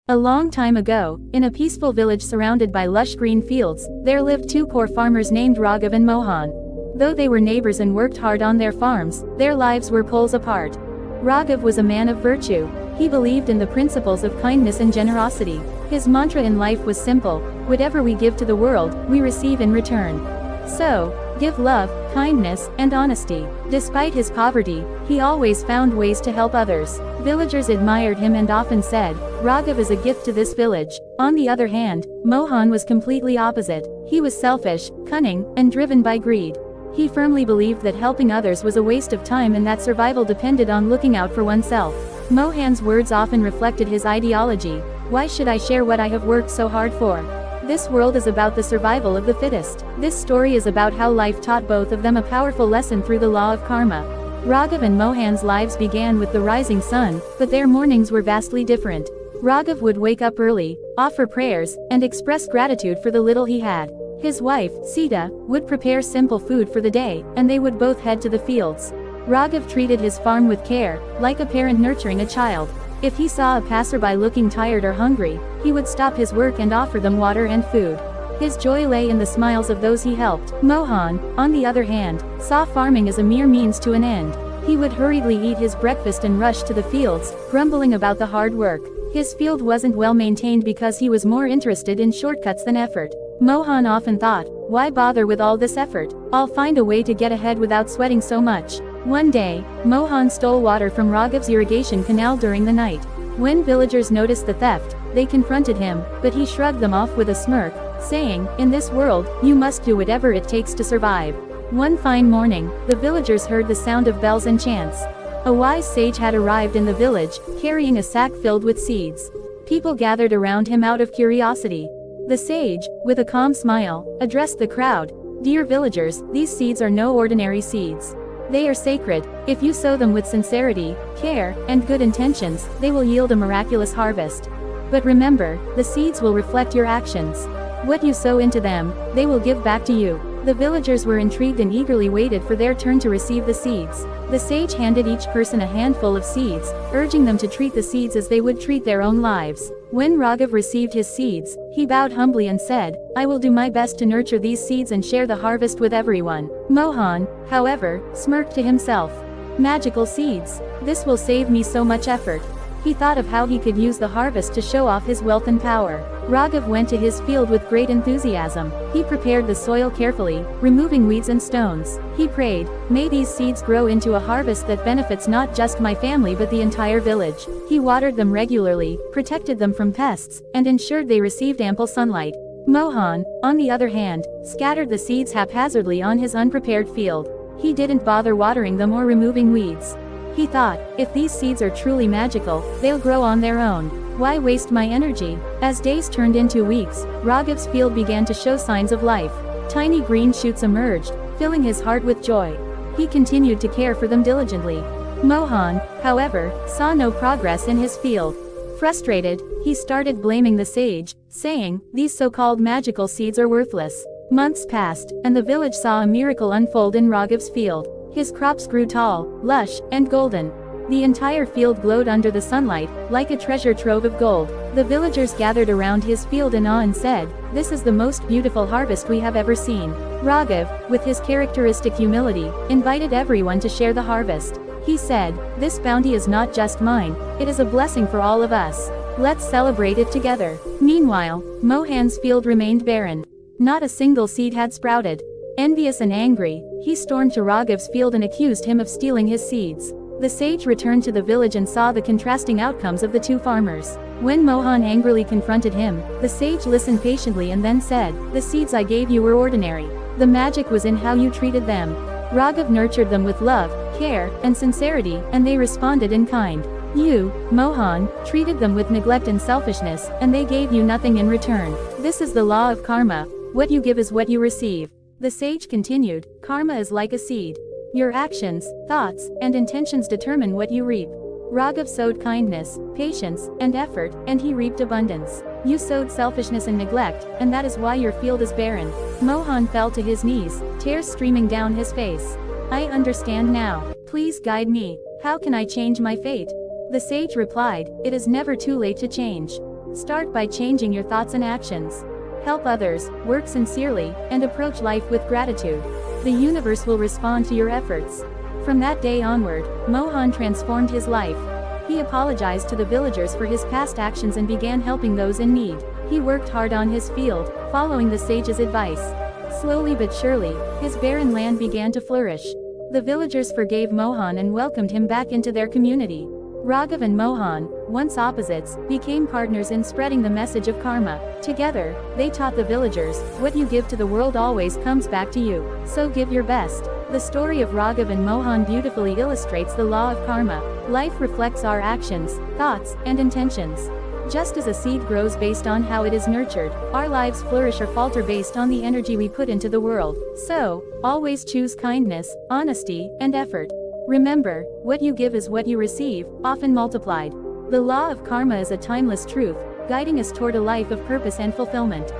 A long time ago, in a peaceful village surrounded by lush green fields, there lived two poor farmers named Raghav and Mohan. Though they were neighbors and worked hard on their farms, their lives were poles apart. Raghav was a man of virtue. He believed in the principles of kindness and generosity. His mantra in life was simple: whatever we give to the world, we receive in return. So, give love, kindness, and honesty. Despite his poverty, he always found ways to help others. Villagers admired him and often said, "Raghav is a gift to this village." On the other hand, Mohan was completely opposite. He was selfish, cunning, and driven by greed. He firmly believed that helping others was a waste of time and that survival depended on looking out for oneself. Mohan's words often reflected his ideology: "Why should I share what I have worked so hard for? This world is about the survival of the fittest." This story is about how life taught both of them a powerful lesson through the law of karma. Raghav and Mohan's lives began with the rising sun, but their mornings were vastly different. Raghav would wake up early, offer prayers, and express gratitude for the little he had. His wife, Sita, would prepare simple food for the day, and they would both head to the fields. Raghav treated his farm with care, like a parent nurturing a child. If he saw a passerby looking tired or hungry, he would stop his work and offer them water and food. His joy lay in the smiles of those he helped. Mohan, on the other hand, saw farming as a mere means to an end. He would hurriedly eat his breakfast and rush to the fields, grumbling about the hard work. His field wasn't well maintained because he was more interested in shortcuts than effort. Mohan often thought, "Why bother with all this effort? I'll find a way to get ahead without sweating so much." One day, Mohan stole water from Raghav's irrigation canal during the night. When villagers noticed the theft, they confronted him, but he shrugged them off with a smirk, saying, "In this world, you must do whatever it takes to survive." One fine morning, the villagers heard the sound of bells and chants. A wise sage had arrived in the village, carrying a sack filled with seeds. People gathered around him out of curiosity. The sage, with a calm smile, addressed the crowd: "Dear villagers, these seeds are no ordinary seeds. They are sacred. If you sow them with sincerity, care, and good intentions, they will yield a miraculous harvest. But remember, the seeds will reflect your actions. What you sow into them, they will give back to you." The villagers were intrigued and eagerly waited for their turn to receive the seeds. The sage handed each person a handful of seeds, urging them to treat the seeds as they would treat their own lives. When Raghav received his seeds, he bowed humbly and said, "I will do my best to nurture these seeds and share the harvest with everyone." Mohan, however, smirked to himself. "Magical seeds. This will save me so much effort." He thought of how he could use the harvest to show off his wealth and power. Raghav went to his field with great enthusiasm. He prepared the soil carefully, removing weeds and stones. He prayed, "May these seeds grow into a harvest that benefits not just my family but the entire village." He watered them regularly, protected them from pests, and ensured they received ample sunlight. Mohan, on the other hand, scattered the seeds haphazardly on his unprepared field. He didn't bother watering them or removing weeds. He thought, "If these seeds are truly magical, they'll grow on their own. Why waste my energy?" As days turned into weeks, Raghav's field began to show signs of life. Tiny green shoots emerged, filling his heart with joy. He continued to care for them diligently. Mohan, however, saw no progress in his field. Frustrated, he started blaming the sage, saying, "These so-called magical seeds are worthless." Months passed, and the village saw a miracle unfold in Raghav's field. His crops grew tall, lush, and golden. The entire field glowed under the sunlight, like a treasure trove of gold. The villagers gathered around his field in awe and said, "This is the most beautiful harvest we have ever seen." Raghav, with his characteristic humility, invited everyone to share the harvest. He said, "This bounty is not just mine, it is a blessing for all of us. Let's celebrate it together." Meanwhile, Mohan's field remained barren. Not a single seed had sprouted. Envious and angry, he stormed to Raghav's field and accused him of stealing his seeds. The sage returned to the village and saw the contrasting outcomes of the two farmers. When Mohan angrily confronted him, the sage listened patiently and then said, "The seeds I gave you were ordinary. The magic was in how you treated them. Raghav nurtured them with love, care, and sincerity, and they responded in kind. You, Mohan, treated them with neglect and selfishness, and they gave you nothing in return. This is the law of karma. What you give is what you receive." The sage continued, "Karma is like a seed. Your actions, thoughts, and intentions determine what you reap. Raghav sowed kindness, patience, and effort, and he reaped abundance. You sowed selfishness and neglect, and that is why your field is barren." Mohan fell to his knees, tears streaming down his face. "I understand now. Please guide me. How can I change my fate?" The sage replied, "It is never too late to change. Start by changing your thoughts and actions. Help others, work sincerely, and approach life with gratitude. The universe will respond to your efforts. From that day onward, Mohan transformed his life. He apologized to the villagers for his past actions and began helping those in need. He worked hard on his field, following the sage's advice. Slowly but surely, his barren land began to flourish. The villagers forgave Mohan and welcomed him back into their community. Raghav and Mohan, once opposites, became partners in spreading the message of karma. Together, they taught the villagers, what you give to the world always comes back to you, so give your best. The story of Raghav and Mohan beautifully illustrates the law of karma. Life reflects our actions, thoughts, and intentions. Just as a seed grows based on how it is nurtured, our lives flourish or falter based on the energy we put into the world. So, always choose kindness, honesty, and effort. Remember, what you give is what you receive, often multiplied. The law of karma is a timeless truth, guiding us toward a life of purpose and fulfillment.